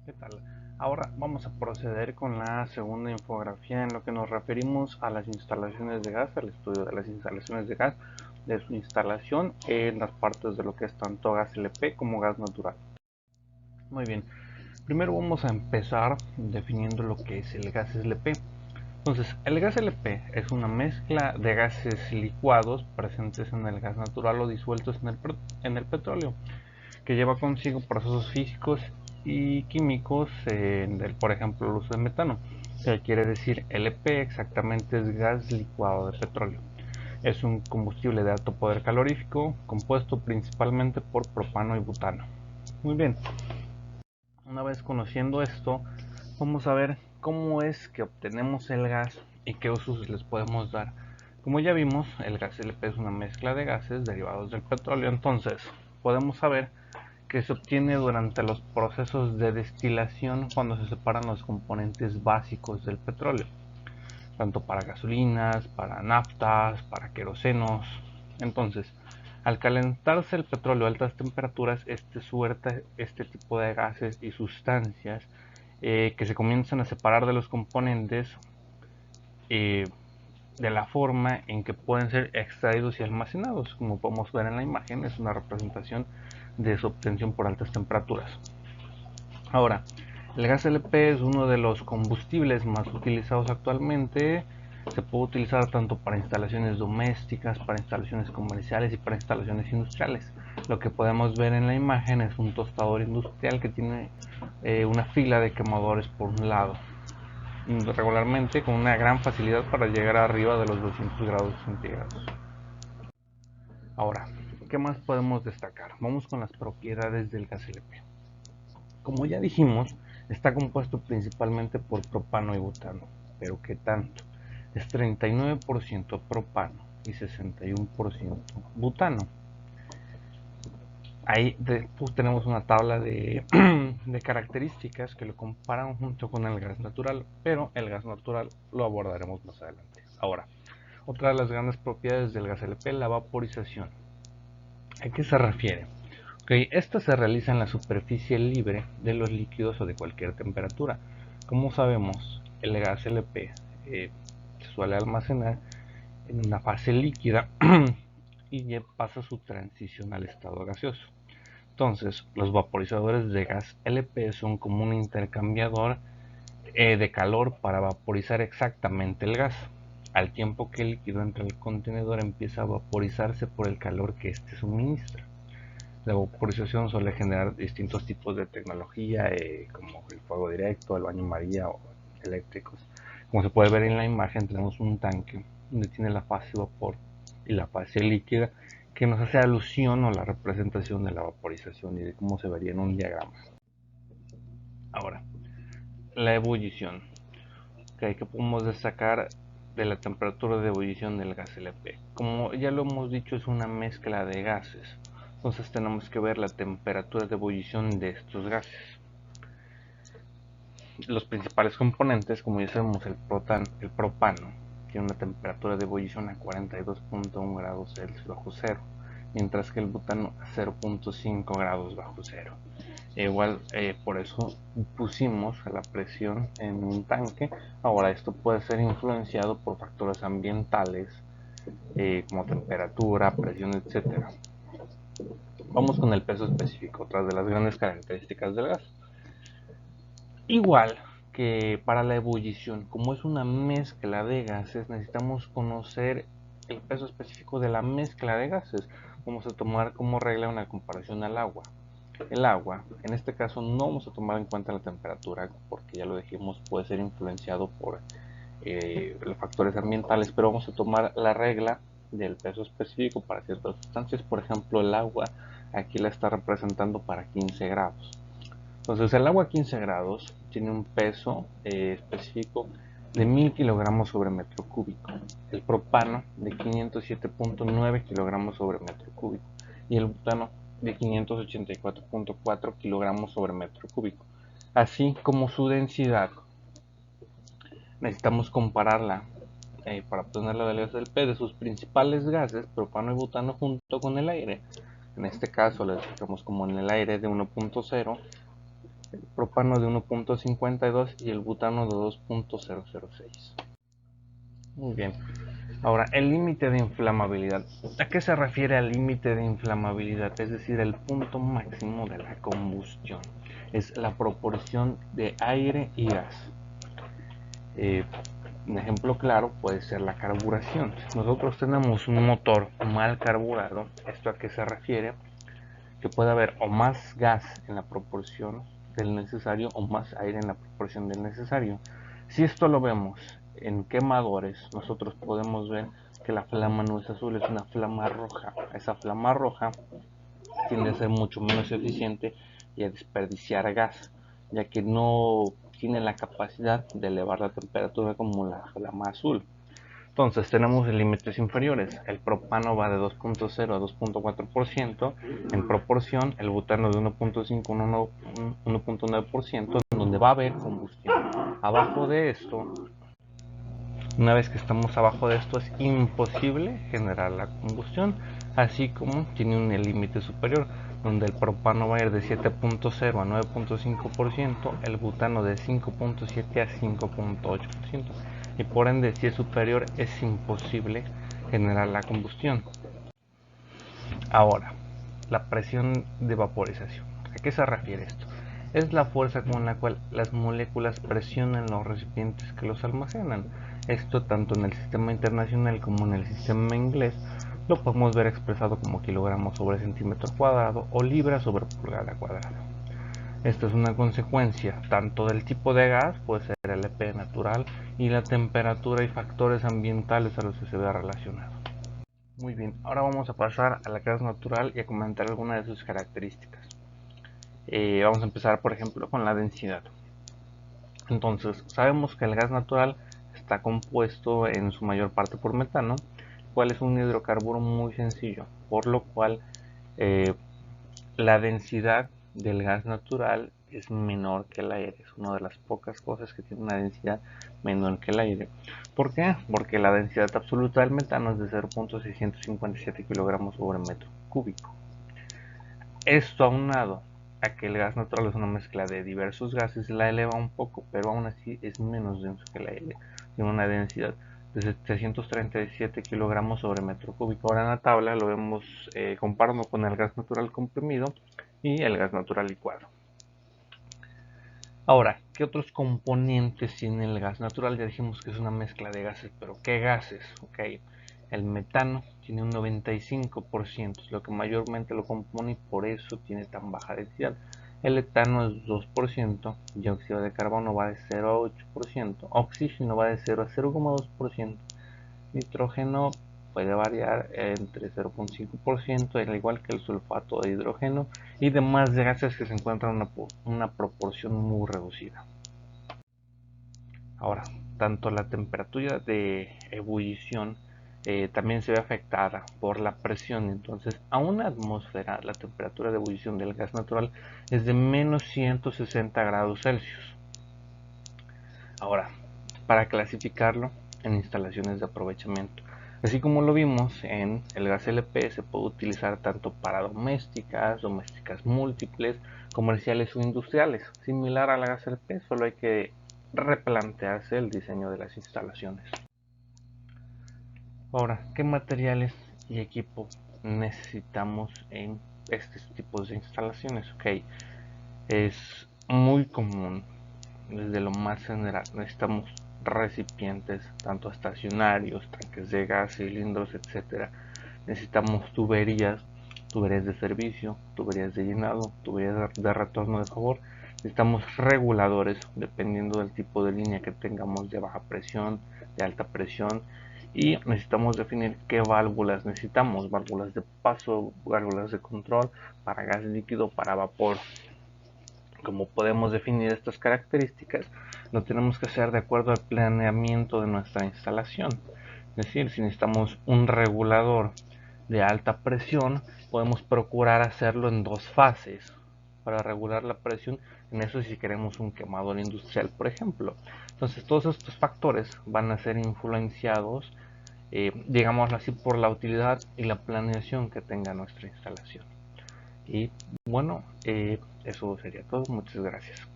¿Qué tal? Ahora vamos a proceder con la segunda infografía en lo que nos referimos a las instalaciones de gas, al estudio de las instalaciones de gas, de su instalación en las partes de lo que es tanto gas LP como gas natural. Muy bien, primero vamos a empezar definiendo lo que es el gas LP. Entonces, el gas LP es una mezcla de gases licuados presentes en el gas natural o disueltos en el petróleo, que lleva consigo procesos físicos y químicos, por ejemplo el uso de metano, que quiere decir LP exactamente es gas licuado de petróleo. Es un combustible de alto poder calorífico compuesto principalmente por propano y butano. Muy bien, una vez conociendo esto, vamos a ver cómo es que obtenemos el gas y qué usos les podemos dar. Como ya vimos, el gas LP es una mezcla de gases derivados del petróleo, entonces podemos saber que se obtiene durante los procesos de destilación cuando se separan los componentes básicos del petróleo, tanto para gasolinas, para naftas, para querosenos. Entonces, al calentarse el petróleo a altas temperaturas, suelta este tipo de gases y sustancias que se comienzan a separar de los componentes eh, de la forma en que pueden ser extraídos y almacenados. Como podemos ver en la imagen, es una representación de su obtención por altas temperaturas. Ahora, el gas LP es uno de los combustibles más utilizados actualmente. Se puede utilizar tanto para instalaciones domésticas, para instalaciones comerciales y para instalaciones industriales. Lo que podemos ver en la imagen es un tostador industrial que tiene una fila de quemadores por un lado, regularmente con una gran facilidad para llegar arriba de los 200 grados centígrados. Ahora, ¿qué más podemos destacar? Vamos con las propiedades del gas LP. Como ya dijimos, está compuesto principalmente por propano y butano, pero ¿qué tanto? Es 39% propano y 61% butano. Ahí después tenemos una tabla de características que lo comparan junto con el gas natural, pero el gas natural lo abordaremos más adelante. Ahora, otra de las grandes propiedades del gas LP es la vaporización. ¿A qué se refiere? Okay, esta se realiza en la superficie libre de los líquidos o de cualquier temperatura. Como sabemos, el gas LP se suele almacenar en una fase líquida y pasa su transición al estado gaseoso. Entonces, los vaporizadores de gas LP son como un intercambiador de calor para vaporizar exactamente el gas. Al tiempo que el líquido entra al contenedor, empieza a vaporizarse por el calor que éste suministra. La vaporización suele generar distintos tipos de tecnología, como el fuego directo, el baño María o eléctricos. Como se puede ver en la imagen, tenemos un tanque donde tiene la fase vapor y la fase líquida, que nos hace alusión o la representación de la vaporización y de cómo se vería en un diagrama. Ahora, la ebullición. Que podemos destacar de la temperatura de ebullición del gas LP. Como ya lo hemos dicho, es una mezcla de gases. Entonces tenemos que ver la temperatura de ebullición de estos gases. Los principales componentes, como ya sabemos, el propano tiene una temperatura de ebullición a 42.1 grados Celsius bajo cero, mientras que el butano a 0.5 grados bajo cero. Igual por eso pusimos la presión en un tanque. Ahora esto puede ser influenciado por factores ambientales como temperatura, presión, etcétera. Vamos con el peso específico, otra de las grandes características del gas. Igual que para la ebullición, como es una mezcla de gases, necesitamos conocer el peso específico de la mezcla de gases. Vamos a tomar como regla una comparación al agua. El agua, en este caso no vamos a tomar en cuenta la temperatura porque ya lo dijimos, puede ser influenciado por los factores ambientales, pero vamos a tomar la regla del peso específico para ciertas sustancias. Por ejemplo, el agua aquí la está representando para 15 grados. Entonces el agua a 15 grados tiene un peso específico de 1000 kilogramos sobre metro cúbico, el propano de 507.9 kilogramos sobre metro cúbico y el butano de 584.4 kilogramos sobre metro cúbico. Así como su densidad, necesitamos compararla para obtener la validez del P de sus principales gases, propano y butano, junto con el aire. En este caso, le dejamos como en el aire de 1.0 el propano de 1.52 y el butano de 2.006. Muy bien. Ahora, el límite de inflamabilidad. ¿A qué se refiere el límite de inflamabilidad? Es decir, el punto máximo de la combustión. Es la proporción de aire y gas. Un ejemplo claro puede ser la carburación. Si nosotros tenemos un motor mal carburado, ¿esto a qué se refiere? Que puede haber o más gas en la proporción del necesario o más aire en la proporción del necesario. Si esto lo vemos en quemadores, nosotros podemos ver que la flama no es azul, es una flama roja. Esa flama roja tiende a ser mucho menos eficiente y a desperdiciar gas, ya que no tiene la capacidad de elevar la temperatura como la flama azul. Entonces tenemos límites inferiores. El propano va de 2.0 a 2.4% en proporción, el butano de 1.5 a 1.9%, en donde va a haber combustión. Abajo de esto, una vez que estamos abajo de esto, es imposible generar la combustión, así como tiene un límite superior, donde el propano va a ir de 7.0 a 9.5%, el butano de 5.7 a 5.8%, y por ende, si es superior, es imposible generar la combustión. Ahora, la presión de vaporización. ¿A qué se refiere esto? Es la fuerza con la cual las moléculas presionan los recipientes que los almacenan. Esto tanto en el sistema internacional como en el sistema inglés lo podemos ver expresado como kilogramos sobre centímetro cuadrado o libra sobre pulgada cuadrada. Esto es una consecuencia tanto del tipo de gas, puede ser LP natural, y la temperatura y factores ambientales a los que se ve relacionado. Muy bien, ahora vamos a pasar al gas natural y a comentar algunas de sus características. Vamos a empezar, por ejemplo, con la densidad. Entonces, sabemos que el gas natural está compuesto en su mayor parte por metano, cual es un hidrocarburo muy sencillo, por lo cual la densidad del gas natural es menor que el aire. Es una de las pocas cosas que tiene una densidad menor que el aire. ¿Por qué? Porque la densidad absoluta del metano es de 0.657 kilogramos sobre metro cúbico. Esto aunado a que el gas natural es una mezcla de diversos gases, la eleva un poco, pero aún así es menos denso que el aire. Tiene una densidad de 737 kilogramos sobre metro cúbico. Ahora en la tabla lo vemos comparando con el gas natural comprimido y el gas natural licuado. Ahora, ¿qué otros componentes tiene el gas natural? Ya dijimos que es una mezcla de gases, pero ¿qué gases? Okay. El metano tiene un 95%, es lo que mayormente lo compone y por eso tiene tan baja densidad. El etano es 2%, dióxido de carbono va de 0 a 8%, oxígeno va de 0 a 0,2%, nitrógeno puede variar entre 0,5%, al igual que el sulfato de hidrógeno y demás gases que se encuentran en una proporción muy reducida. Ahora, tanto la temperatura de ebullición también se ve afectada por la presión. Entonces, a una atmósfera, la temperatura de ebullición del gas natural es de menos 160 grados Celsius. Ahora, para clasificarlo en instalaciones de aprovechamiento. Así como lo vimos en el gas LP, se puede utilizar tanto para domésticas múltiples, comerciales o industriales. Similar al gas LP, solo hay que replantearse el diseño de las instalaciones. Ahora, ¿qué materiales y equipo necesitamos en estos tipos de instalaciones? Ok, es muy común, desde lo más general, necesitamos recipientes, tanto estacionarios, tanques de gas, cilindros, etc. Necesitamos tuberías de servicio, tuberías de llenado, tuberías de retorno de favor. Necesitamos reguladores, dependiendo del tipo de línea que tengamos, de baja presión, de alta presión. Y necesitamos definir qué válvulas necesitamos: válvulas de paso, válvulas de control, para gas líquido, para vapor. Como podemos definir estas características, lo tenemos que hacer de acuerdo al planeamiento de nuestra instalación. Es decir, si necesitamos un regulador de alta presión, podemos procurar hacerlo en dos fases para regular la presión. En eso, si queremos un quemador industrial, por ejemplo. Entonces, todos estos factores van a ser influenciados, digámoslo así, por la utilidad y la planeación que tenga nuestra instalación. Y bueno, eso sería todo. Muchas gracias.